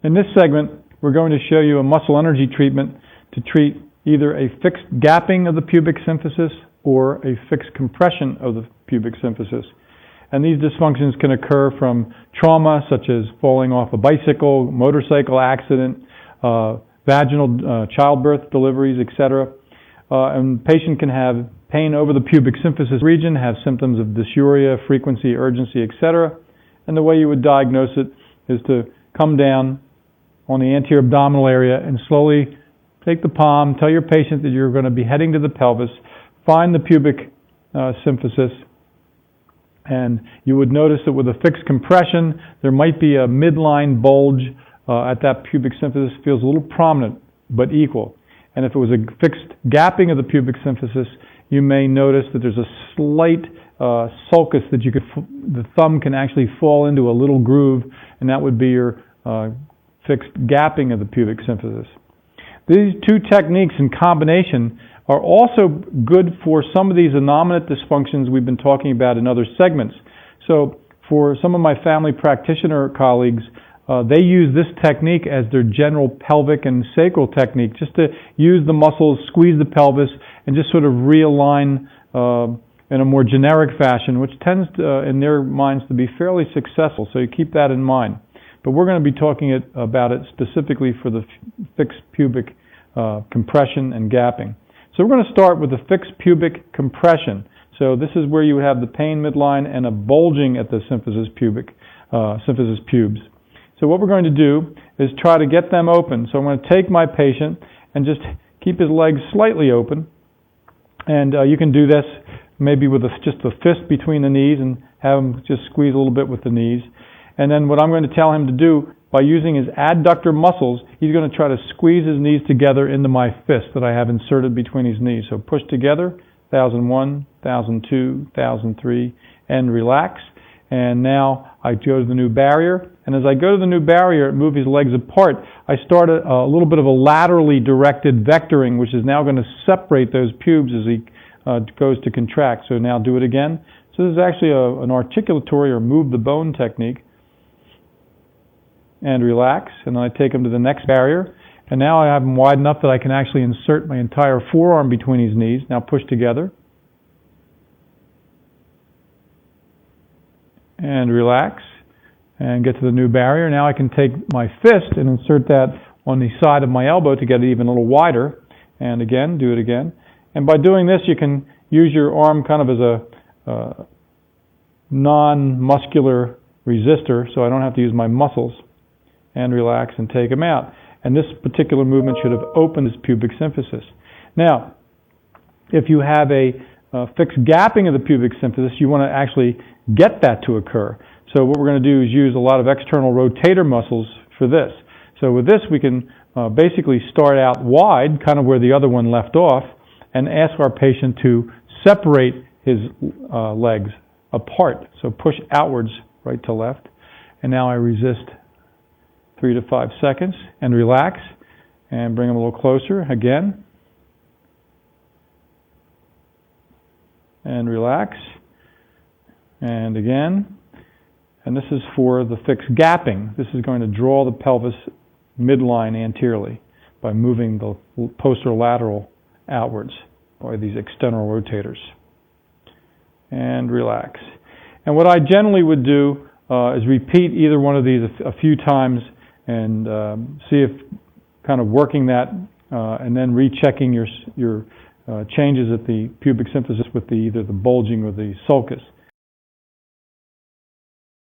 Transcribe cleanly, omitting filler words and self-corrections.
In this segment, we're going to show you a muscle energy treatment to treat either a fixed gapping of the pubic symphysis or a fixed compression of the pubic symphysis. And these dysfunctions can occur from trauma, such as falling off a bicycle, motorcycle accident, vaginal childbirth, deliveries, etc. And the patient can have pain over the pubic symphysis region, have symptoms of dysuria, frequency, urgency, etc. And the way you would diagnose it is to come down on the anterior abdominal area and slowly take the palm, tell your patient that you're going to be heading to the pelvis, find the pubic symphysis, and you would notice that with a fixed compression, there might be a midline bulge at that pubic symphysis. Feels a little prominent, but equal. And if it was a fixed gapping of the pubic symphysis, you may notice that there's a slight sulcus that the thumb can actually fall into a little groove, and that would be your fixed gapping of the pubic symphysis. These two techniques in combination are also good for some of these innominate dysfunctions we've been talking about in other segments. So for some of my family practitioner colleagues, they use this technique as their general pelvic and sacral technique, just to use the muscles, squeeze the pelvis, and just sort of realign in a more generic fashion, which tends to, in their minds, to be fairly successful. So you keep that in mind. But we're going to be talking about it specifically for the fixed pubic compression and gapping. So we're going to start with the fixed pubic compression. So this is where you have the pain midline and a bulging at the symphysis pubes. So what we're going to do is try to get them open. So I'm going to take my patient and just keep his legs slightly open. And you can do this maybe with just a fist between the knees and have him just squeeze a little bit with the knees. And then what I'm going to tell him to do, by using his adductor muscles, he's going to try to squeeze his knees together into my fist that I have inserted between his knees. So push together, 1001, 1002, 1003, and relax. And now I go to the new barrier. And as I go to the new barrier and move his legs apart, I start a little bit of a laterally directed vectoring, which is now going to separate those pubes as he goes to contract. So now do it again. So this is actually an articulatory or move the bone technique. And relax, and then I take him to the next barrier, and now I have him wide enough that I can actually insert my entire forearm between his knees. Now push together, and relax, and get to the new barrier. Now I can take my fist and insert that on the side of my elbow to get it even a little wider, and again, do it again. And by doing this, you can use your arm kind of as a non-muscular resistor, so I don't have to use my muscles. And relax and take him out. And this particular movement should have opened his pubic symphysis. Now, if you have a fixed gapping of the pubic symphysis, you want to actually get that to occur. So what we're going to do is use a lot of external rotator muscles for this. So with this, we can basically start out wide, kind of where the other one left off, and ask our patient to separate his legs apart. So push outwards, right to left. And now I resist 3 to 5 seconds, and relax, and bring them a little closer again, and relax, and again. And this is for the fixed gapping. This is going to draw the pelvis midline anteriorly by moving the posterolateral outwards by these external rotators. And relax. And what I generally would do is repeat either one of these a few times and see if kind of working that and then rechecking your changes at the pubic symphysis with either the bulging or the sulcus.